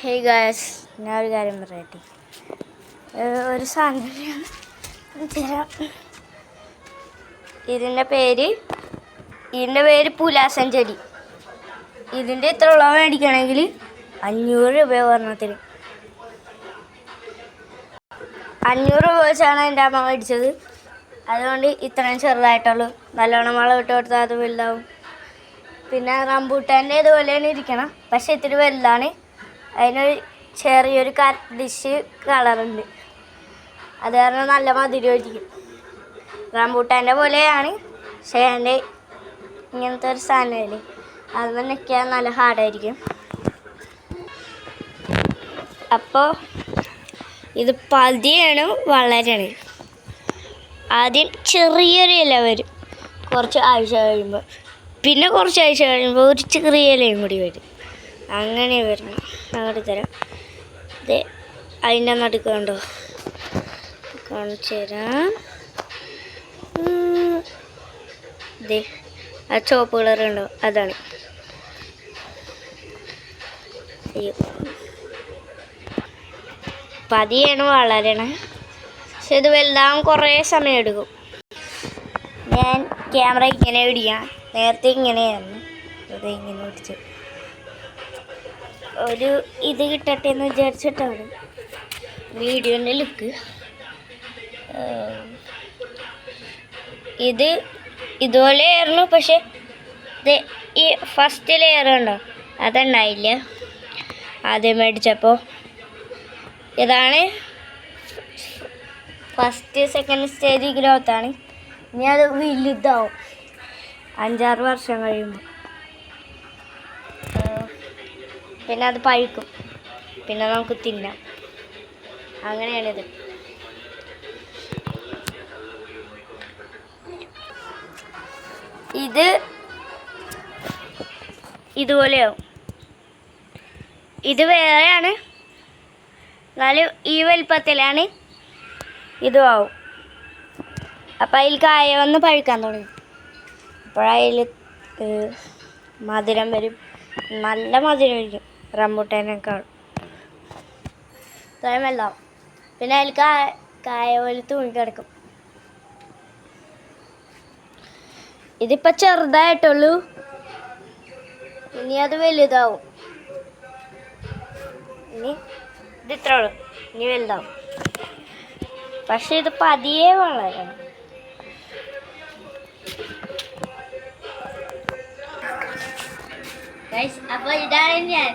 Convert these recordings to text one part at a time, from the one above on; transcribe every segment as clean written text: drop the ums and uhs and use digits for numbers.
Hey guys, ഞാൻ ഒരു കാര്യം പറയട്ടെ. ഒരു സാധനം തരാം. ഇതിൻ്റെ പേര് പുലാസൻ ചെടി. ഇതിൻ്റെ ഇത്ര ഉള്ള മേടിക്കണമെങ്കിൽ 500 രൂപ പറഞ്ഞത്തിന്. 500 രൂപ വെച്ചാണ് എൻ്റെ അമ്മ മേടിച്ചത്. അതുകൊണ്ട് ഇത്രയും ചെറുതായിട്ടുള്ളൂ. നല്ലോണം വളം ഇട്ട് കൊടുത്താൽ അത് വലുതാവും. പിന്നെ റംബൂട്ടാൻ്റെ ഇതുപോലെ തന്നെ ഇരിക്കണം, പക്ഷെ ഇത്തിരി വലുതാണ്. അതിനൊരു ചെറിയൊരു ഡിഷ് കളറുണ്ട്. അത് കാരണം നല്ല മധുരമായിരിക്കും. റംബൂട്ടാൻ്റെ പോലെയാണ്, പക്ഷേ അതിൻ്റെ ഇങ്ങനത്തെ ഒരു സാധനമില്ലേ, അത് നിൽക്കാൻ നല്ല ഹാർഡായിരിക്കും. അപ്പോൾ ഇത് പതിയാണ് വളരണത്. ആദ്യം ചെറിയൊരു ഇല വരും കുറച്ച് ആഴ്ച കഴിയുമ്പോൾ, പിന്നെ കുറച്ച് ആഴ്ച കഴിയുമ്പോൾ ഒരു ചെറിയ ഇലയും കൂടി വരും. അങ്ങനെ വരണം. അങ്ങോട്ട് തരാം. ഇത് അതിൻ്റെ നടുക്ക് കണ്ടോ, കാണിച്ചു തരാം. ഇതേ ആ ചുവപ്പ് കളർ ഉണ്ടോ, അതാണ്. അയ്യോ, പതിയാണ് വളരണേ, പക്ഷെ ഇത് വലുതാകാൻ കുറേ സമയം എടുക്കും. ഞാൻ ക്യാമറ ഇങ്ങനെ പിടിക്കാം, നേരത്തെ ഇങ്ങനെയായിരുന്നു, ഇത് ഇങ്ങനെ പിടിച്ചു. ഒരു ഇത് കിട്ടട്ടെ എന്ന് വിചാരിച്ചിട്ടാണ് വീഡിയോൻ്റെ ലുക്ക്. ഇത് ഇതുപോലെയായിരുന്നു, പക്ഷെ ഇത് ഈ ഫസ്റ്റ് ലെയർ ഉണ്ടോ അതുണ്ടായില്ല ആദ്യം മേടിച്ചപ്പോൾ. ഇതാണ് ഫസ്റ്റ് സെക്കൻഡ് സ്റ്റേജ് ഗ്രോത്താണ്. ഇനി അത് വലുതാവും 5-6 വർഷം കഴിയുമ്പോൾ. പിന്നെ അത് പഴുക്കും, പിന്നെ നമുക്ക് തിന്നാം. അങ്ങനെയാണിത്. ഇത് ഇതുപോലെയാവും. ഇത് വേറെയാണ്, എന്നാലും ഈ വലിപ്പത്തിലാണ് ഇതും ആവും. അപ്പം അതിൽ കായ വന്ന് പഴുക്കാൻ തുടങ്ങി. അപ്പോഴതിൽ മധുരം വരും, നല്ല മധുരമായിരിക്കും റംബൂട്ടാനേക്കാൾ. ഇത്രയും വെള്ളമാവും. പിന്നെ അതിൽ കായ പോലെ തൂങ്ങിക്കിടക്കും. ഇതിപ്പോൾ ചെറുതായിട്ടുള്ളൂ, ഇനി അത് വലുതാവും. ഇനി ഇത് ഇത്ര ഉള്ളൂ, ഇനി വലുതാവും. പക്ഷെ ഇത് പതിയെ വളരണം. അപ്പോൾ ഇതാണ് ഞാൻ.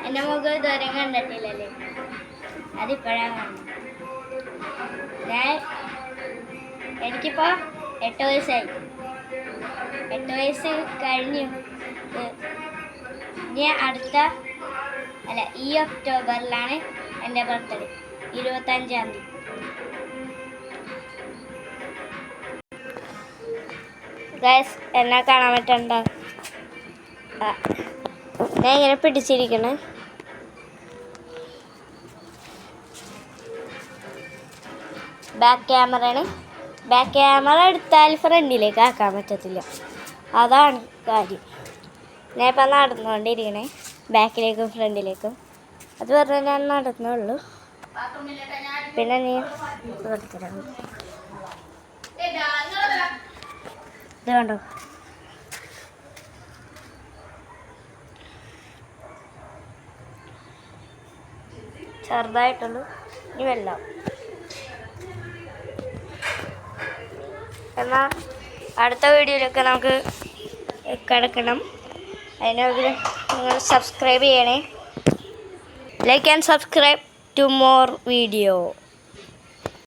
എൻ്റെ മുഖം ഇതുവരെ കണ്ടിട്ടില്ലല്ലേ, അതിപ്പോഴാണ് കാണുന്നത്. എനിക്കിപ്പോൾ 8 വയസ്സായി. 8 വയസ്സ് കഴിഞ്ഞു. ഇനി ഈ ഒക്ടോബറിലാണ് എൻ്റെ ബർത്ത്ഡേ, 25-ാം തീയതി. ഗൈസ്, എന്നെ കാണാൻ പറ്റണ്ട, ഞാൻ ഇങ്ങനെ പിടിച്ചിരിക്കണേ. ബാക്ക് ക്യാമറയാണ്. ബാക്ക് ക്യാമറ എടുത്താൽ ഫ്രണ്ടിലേക്ക് ആക്കാൻ പറ്റത്തില്ല, അതാണ് കാര്യം. ഞാൻ ഇപ്പം നടന്നുകൊണ്ടിരിക്കണേ, ബാക്കിലേക്കും ഫ്രണ്ടിലേക്കും. അത് പറഞ്ഞാൽ ഞാൻ നടന്നുള്ളൂ. പിന്നെ നീ കൊടുത്തരാം. ഇത് കണ്ടോ, ചെറുതായിട്ടുള്ളൂ, ഇനി വെള്ളം. എന്നാൽ അടുത്ത വീഡിയോയിലൊക്കെ നമുക്ക് കിടക്കണം. അതിനൊക്കെ നിങ്ങൾ സബ്സ്ക്രൈബ് ചെയ്യണേ. Like and subscribe to more video.